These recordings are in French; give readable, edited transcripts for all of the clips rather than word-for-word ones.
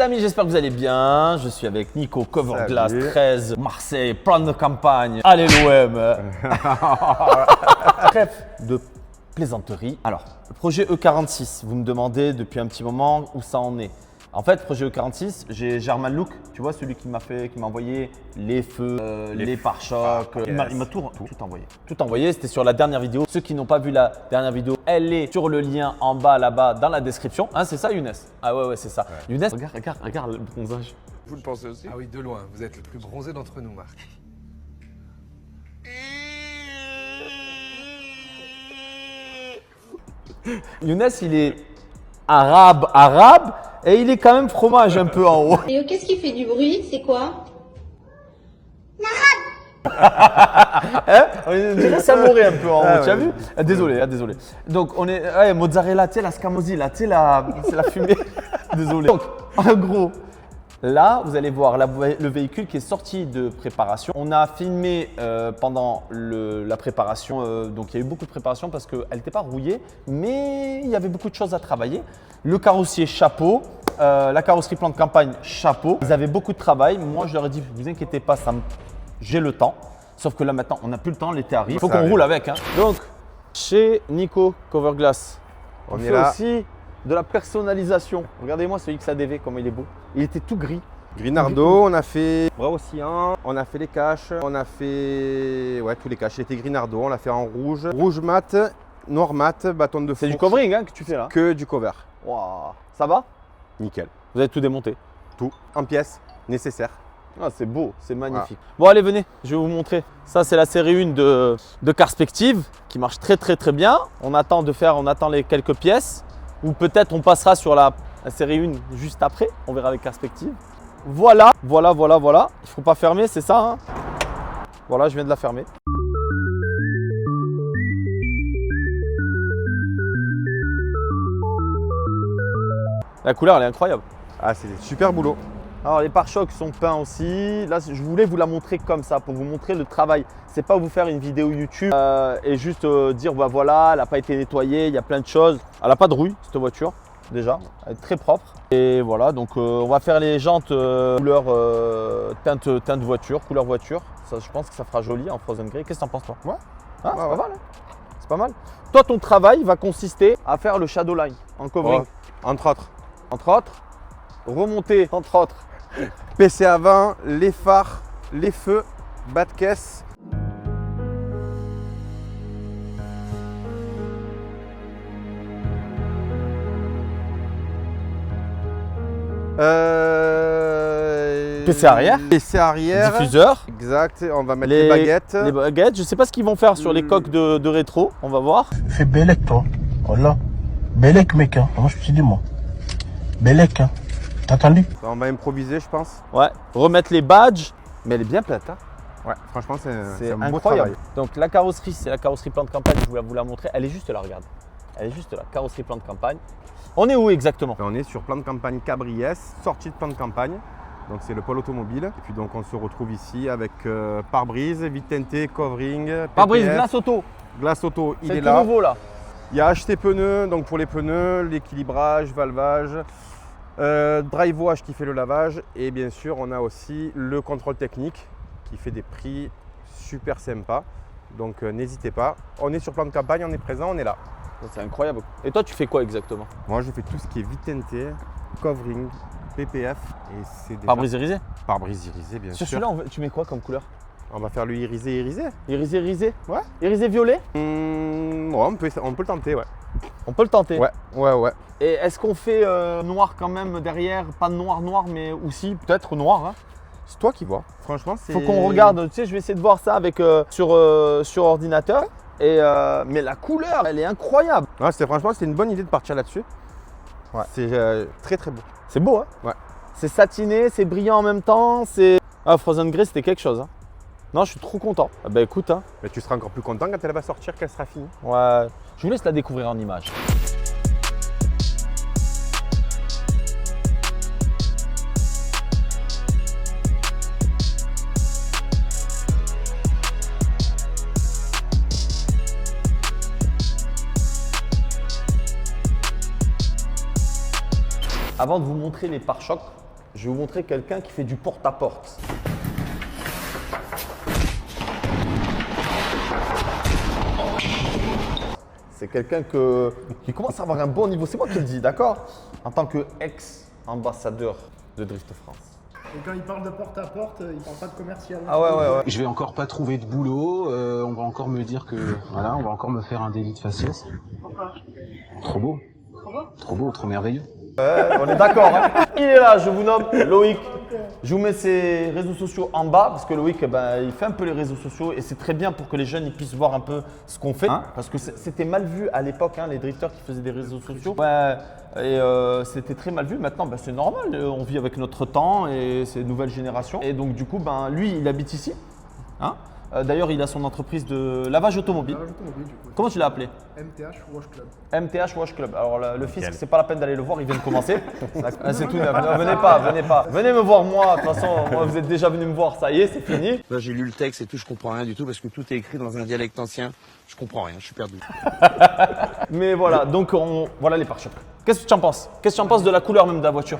Les amis, j'espère que vous allez bien. Je suis avec Nico, Coverglass 13, Marseille, plan de campagne. Allez l'OM. Trêve de plaisanterie. Alors, le projet E46, vous me demandez depuis un petit moment où ça en est. En fait, projet E46, j'ai German Look, tu vois, celui qui m'a envoyé les feux, les pare-chocs. Il m'a tout envoyé. Tout envoyé, c'était sur la dernière vidéo. Ceux qui n'ont pas vu la dernière vidéo, elle est sur le lien en bas, là-bas, dans la description. Hein, c'est ça, Younes? Ah ouais, c'est ça. Ouais. Younes, regarde le bronzage. Vous le pensez aussi? Ah oui, de loin. Vous êtes le plus bronzé d'entre nous, Marc. Younes, il est arabe, et il est quand même fromage un peu en haut. Et qu'est-ce qui fait du bruit? C'est quoi? Hein, on est déjà samouré un peu en haut, tu as vu? Désolé. Donc on est, mozzarella, tu sais la scamosi, là, tu sais c'est la fumée. Désolé. Donc en gros, là vous allez voir le véhicule qui est sorti de préparation. On a filmé pendant la préparation, donc il y a eu beaucoup de préparation parce qu'elle n'était pas rouillée, mais il y avait beaucoup de choses à travailler. Le carrossier, chapeau. La carrosserie plan de campagne, chapeau. Ils avaient beaucoup de travail. Moi, je leur ai dit, vous inquiétez pas, j'ai le temps. Sauf que là, maintenant, on n'a plus le temps, l'été arrive. Il faut qu'on roule avec. Hein. Donc, chez Nico Coverglass, on fait là aussi de la personnalisation. Regardez-moi ce XADV, comme il est beau. Il était tout gris. Grinardo, on a fait bras oscillants, on a fait les caches, on a fait tous les caches. Il était Grinardo, on l'a fait en rouge, rouge mat, noir mat, bâton de fourche. C'est du covering hein, que tu fais là? Que du cover. Wow. Ça va? Nickel. Vous avez tout démonté? Tout, en pièces, nécessaires. Ah, c'est beau, c'est magnifique. Voilà. Bon, allez, venez, je vais vous montrer. Ça, c'est la série 1 de Carspective qui marche très bien. On attend les quelques pièces ou peut-être on passera sur la série 1 juste après. On verra avec Carspective. Voilà. Il ne faut pas fermer, c'est ça. Hein, voilà, je viens de la fermer. La couleur, elle est incroyable. Ah, c'est super boulot. Alors les pare-chocs sont peints aussi. Là, je voulais vous la montrer comme ça pour vous montrer le travail. C'est pas vous faire une vidéo YouTube et juste dire bah voilà, elle n'a pas été nettoyée, il y a plein de choses. Elle n'a pas de rouille cette voiture déjà, elle est très propre. Et voilà, donc on va faire les jantes couleur teinte voiture, couleur voiture. Ça, je pense que ça fera joli en frozen grey. Qu'est-ce que t'en penses toi? Ouais. Ah, c'est pas mal. Hein, c'est pas mal. Toi, ton travail va consister à faire le shadow line en covering. Oh, entre autres, remonter entre autres. PC avant, les phares, les feux, bas de caisse. PC arrière. PC arrière. Diffuseur. Exact, on va mettre les baguettes. Les baguettes, je sais pas ce qu'ils vont faire sur les coques de rétro, on va voir. Fais Bélec toi, voilà. Bélec mec, hein. Moi je te dis moi. Bélec, hein. T'as entendu? On va improviser je pense. Ouais, remettre les badges, mais elle est bien plate. Hein. Ouais, franchement c'est un beau incroyable. travail. Donc la carrosserie, c'est la carrosserie plan de campagne, je voulais vous la montrer. Elle est juste là, regarde. Elle est juste là, carrosserie plan de campagne. On est où exactement? On est sur plan de campagne Cabriès, sortie de plan de campagne. Donc c'est le pôle automobile. Et puis donc on se retrouve ici avec pare-brise, vitre teintée, covering, pare-brise, PPF, glace auto. Glace auto, il est tout là. nouveau là. Il y a acheté pneus, donc pour les pneus, l'équilibrage, valvage, drive wash qui fait le lavage. Et bien sûr on a aussi le contrôle technique qui fait des prix super sympas. Donc n'hésitez pas. On est sur plan de campagne, on est présent, on est là. C'est incroyable. Et toi tu fais quoi exactement? Moi je fais tout ce qui est vitre teintée, covering, PPF et c'est des Pare-brise irisé? pare-brise irisé bien sûr. Sur celui-là, tu mets quoi comme couleur? On va faire le irisé. Irisé? Ouais. Irisé violet? Ouais, on peut le tenter, ouais. On peut le tenter. Ouais. Et est-ce qu'on fait noir quand même derrière? Pas noir, mais aussi peut-être noir. Hein. C'est toi qui vois. Franchement, c'est. Faut qu'on regarde. Tu sais, je vais essayer de voir ça avec sur ordinateur. Et mais la couleur, elle est incroyable. Ouais, franchement, c'était une bonne idée de partir là-dessus. Ouais. C'est très beau. C'est beau, hein? Ouais. C'est satiné, c'est brillant en même temps. Ah, Frozen Grey, c'était quelque chose. Hein. Non, je suis trop content. Ah bah écoute, hein. Mais tu seras encore plus content quand elle va sortir, qu'elle sera finie. Ouais. Je vous laisse la découvrir en images. Avant de vous montrer les pare-chocs, Je vais vous montrer quelqu'un qui fait du porte-à-porte. C'est quelqu'un qui commence à avoir un bon niveau. C'est moi qui le dis, d'accord? En tant qu'ex-ambassadeur de Drift France. Et quand il parle de porte-à-porte, il parle pas de commercial. Ah ouais. Je vais encore pas trouver de boulot, on va encore me dire que voilà, on va encore me faire un délit de faciès. Trop beau. Trop beau, trop merveilleux. On est d'accord. Hein. Il est là, je vous nomme Loïc. Je vous mets ses réseaux sociaux en bas parce que Loïc, il fait un peu les réseaux sociaux et c'est très bien pour que les jeunes ils puissent voir un peu ce qu'on fait. Hein, parce que c'était mal vu à l'époque, hein, les drifters qui faisaient des réseaux sociaux. Ouais, et c'était très mal vu. Maintenant, c'est normal. On vit avec notre temps et c'est une nouvelle génération. Et donc, du coup, lui, il habite ici. Hein. D'ailleurs, il a son entreprise de lavage automobile. Du coup. Comment tu l'as appelé? MTH Wash Club. MTH Wash Club. Alors le fisc, c'est pas la peine d'aller le voir, il vient de commencer. C'est tout neuf. Non, venez pas. Venez me voir moi. De toute façon, moi, vous êtes déjà venu me voir, ça y est, c'est fini. Là, j'ai lu le texte et tout, je comprends rien du tout parce que tout est écrit dans un dialecte ancien. Je comprends rien, je suis perdu. Mais voilà, donc voilà les pare-chocs. Qu'est-ce que tu en penses? Qu'est-ce que tu en penses de la couleur même de la voiture?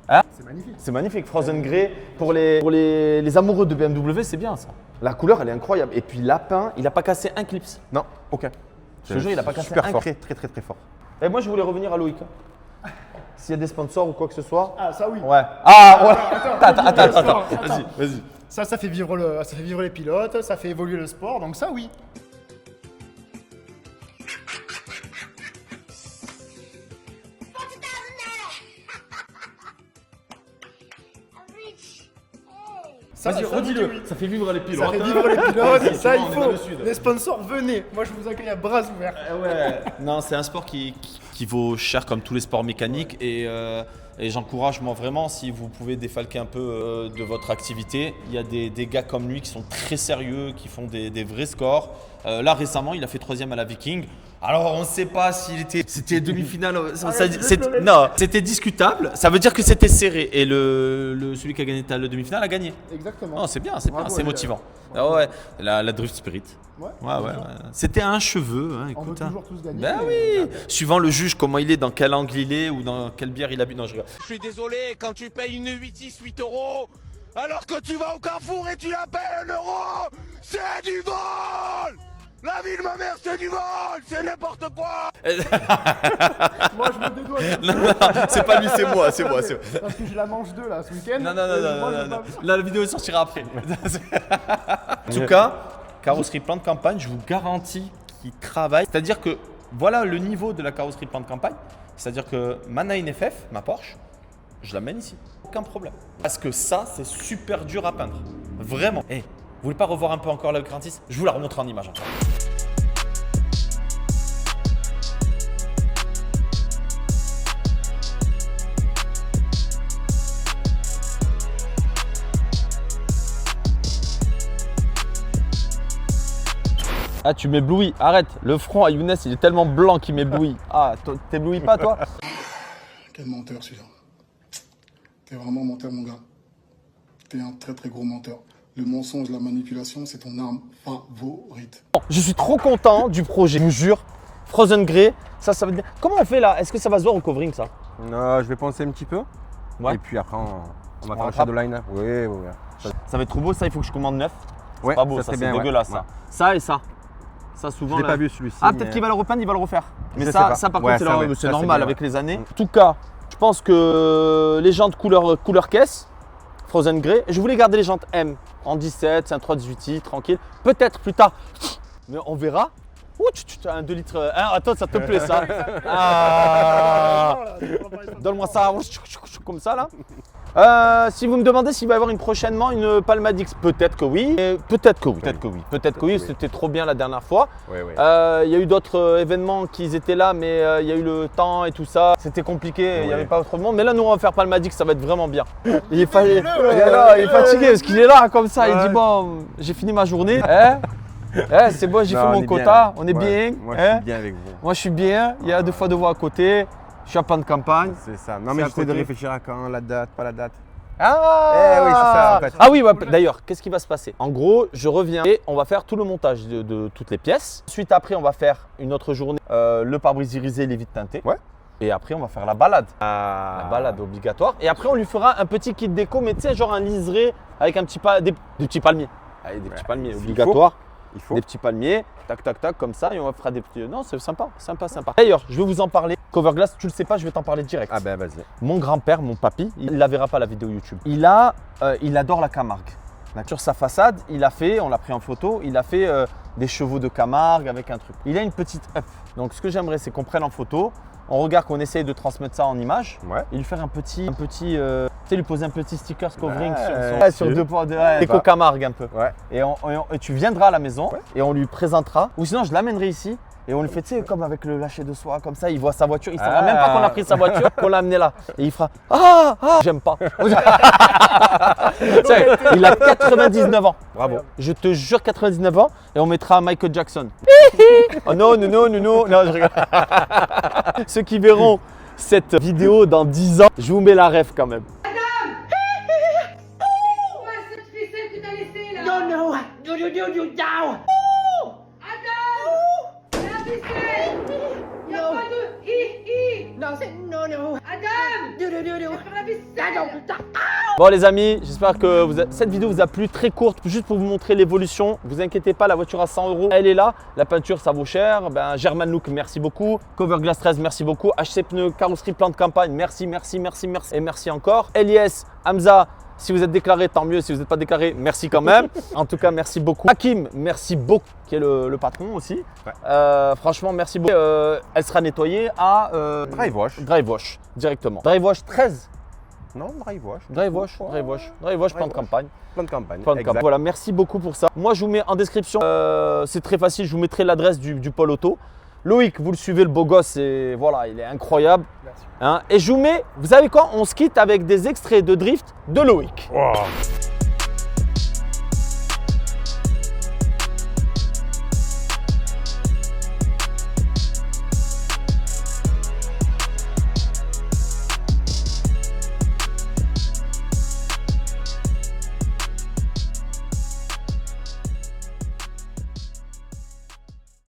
Hein? C'est magnifique. C'est magnifique, Frozen Grey. Pour les amoureux de BMW, c'est bien ça. La couleur, elle est incroyable. Et puis Lapin, il n'a pas cassé un clips. Non, aucun. Je te jure, il n'a pas cassé super un fort. clip. Très fort. Et moi, je voulais revenir à Loïc. S'il y a des sponsors ou quoi que ce soit. Ah, ça oui. Ouais. Ah, ouais. Attends. Vas-y. Ça fait vivre les pilotes, ça fait évoluer le sport, donc ça oui. Vas-y, redis-le. oui. Ça fait vivre les pilotes. Ça fait vivre les pilotes, ça il on est dans faut. le sud. Les sponsors, venez. Moi je vous accueille à bras ouverts. Ouais. Non, c'est un sport qui vaut cher comme tous les sports mécaniques et j'encourage moi vraiment si vous pouvez défalquer un peu de votre activité. Il y a des gars comme lui qui sont très sérieux, qui font des vrais scores. Là récemment, il a fait 3e à la Viking. Alors on ne sait pas c'était demi-finale. Non, c'était discutable. Ça veut dire que c'était serré et celui qui a gagné la demi-finale a gagné. Exactement. Non, c'est bien, Bravo, c'est les motivant. gars. Ah ouais, la Drift Spirit. Ouais. C'était un cheveu, hein, On veut écoute. Hein. toujours tous gagner. Ben mais- oui, suivant le juge, comment il est, dans quel angle il est ou dans quelle bière il a bu. Non, je rigole. Je suis désolé, quand tu payes une 8,6, 8 euros, alors que tu vas au Carrefour et tu la payes 1 euro, c'est du vol! La vie de ma mère, c'est du vol! C'est n'importe quoi! Moi je me dédouane. Non, c'est pas lui, c'est moi. Parce que j'ai la manche 2 là ce week-end. Non. Moi, je vais pas- Là, la vidéo sortira après. En tout cas, carrosserie plan de campagne, je vous garantis qu'il travaille. C'est-à-dire que voilà le niveau de la carrosserie plan de campagne. C'est-à-dire que ma 9FF, ma Porsche, je l'amène ici. Aucun problème. Parce que ça, c'est super dur à peindre. Vraiment. Vous voulez pas revoir un peu encore la 46? Je vous la remontre en image. Ah, tu m'éblouis, arrête. Le front à Younes, il est tellement blanc qu'il m'éblouit. Ah, t'éblouis pas, toi? Quel menteur celui-là. T'es vraiment menteur, mon gars. T'es un très gros menteur. Le mensonge, la manipulation, c'est ton arme favorite. Bon, je suis trop content du projet, je vous jure. Frozen Grey, ça va être bien. Comment on fait là? Est-ce que ça va se voir au covering ça? Je vais penser un petit peu. Ouais. Et puis après, on va faire le rattrape. shadowline. Oui. Ça va être trop beau, ça il faut que je commande neuf. Ouais, Pas beau, ça serait c'est bien, dégueulasse ouais. ça. Ça et ça. Ça souvent. Je l'ai là- pas vu celui-ci. Ah, peut-être mais- qu'il va le repeindre, il va le refaire. Mais Je sais ça pas. par Ouais, contre, ça, ouais. c'est Ça, c'est normal bien, avec ouais. les années. En tout cas, je pense que les jantes couleur caisse, Frozen Grey, je voulais garder les jantes M en 17, c'est un 318i, tranquille. Peut-être plus tard, mais on verra. Ouh, tu as un 2 litres. Hein, attends, ça te plaît ça? Ah, donne-moi ça, comme ça là. Si vous me demandez s'il va y avoir prochainement une Palmadix, peut-être que oui. Peut-être que oui, c'était trop bien la dernière fois. Oui. Il y a eu d'autres événements qui étaient là, mais il y a eu le temps et tout ça. C'était compliqué, il n'y avait pas trop de monde. Mais là, nous, on va faire Palmadix, ça va être vraiment bien. Il est fatigué parce qu'il est là comme ça. Il dit bon, j'ai fini ma journée. C'est bon, j'ai fait mon quota. On est bien. Moi, je suis bien avec vous. Moi, je suis bien. Il y a 2 fois 2 voies à côté. Je suis à plan de campagne. C'est ça. Non, C'est mais à j'essaie de côté. réfléchir à quand, la date, pas la date. Ah oui, c'est ça, en fait. Ah oui, d'ailleurs, qu'est-ce qui va se passer? En gros, je reviens et on va faire tout le montage de toutes les pièces. Ensuite, après, on va faire une autre journée, le pare-brise irisé, les vitres teintées. Ouais. Et après, on va faire la balade. La balade obligatoire. Et après, on lui fera un petit kit déco, mais tu sais, genre un liseré avec un petit des petits palmiers. Allez, des petits palmiers obligatoires. Il faut. Des petits palmiers, tac, tac, tac, comme ça, et on fera des petits. Non, c'est sympa, sympa, sympa. D'ailleurs, je vais vous en parler. Coverglass, tu le sais pas, je vais t'en parler direct. Ah ben vas-y. Mon grand-père, mon papy, il la verra pas la vidéo YouTube. Il adore la Camargue. Sur sa façade, on l'a pris en photo, il a fait des chevaux de Camargue avec un truc. Il a une petite up. Donc ce que j'aimerais, c'est qu'on prenne en photo, on regarde qu'on essaye de transmettre ça en image, et lui faire tu sais, lui poser un petit sticker covering sur deux points de déco Camargue un peu. Ouais. Et tu viendras à la maison et on lui présentera. Ou sinon, je l'amènerai ici. Et on lui fait, tu sais, comme avec le lâcher de soie, comme ça, il voit sa voiture, il ne saura même pas qu'on a pris sa voiture, qu'on l'a amené là. Et il fera j'aime pas. Il a 99 ans. Bravo. Je te jure, 99 ans. Et on mettra Michael Jackson. Oh non, je rigole. Ceux qui verront cette vidéo dans 10 ans, je vous mets la ref quand même. Bon les amis, j'espère que cette vidéo vous a plu, très courte, juste pour vous montrer l'évolution. Vous inquiétez pas, la voiture à 100 €, elle est là. La peinture, ça vaut cher. German Look, merci beaucoup. Coverglass 13, merci beaucoup. HC Pneus, carrosserie, plan de campagne, merci, merci, merci, merci. Et merci encore. LIS, Hamza, si vous êtes déclaré, tant mieux. Si vous n'êtes pas déclaré, merci quand même. En tout cas, merci beaucoup. Hakim, merci beaucoup, qui est le patron aussi. Ouais. Franchement, merci beaucoup. Elle sera nettoyée à Drive wash. Drive wash, directement. Drive wash 13. Non, drive wash. Drive wash, plan de campagne. Plan de campagne. Exact. Voilà, merci beaucoup pour ça. Moi, je vous mets en description, c'est très facile, je vous mettrai l'adresse du pôle auto. Loïc, vous le suivez, le beau gosse, et voilà, il est incroyable. Hein, et je vous mets, vous savez quoi, on se quitte avec des extraits de drift de Loïc. Wow.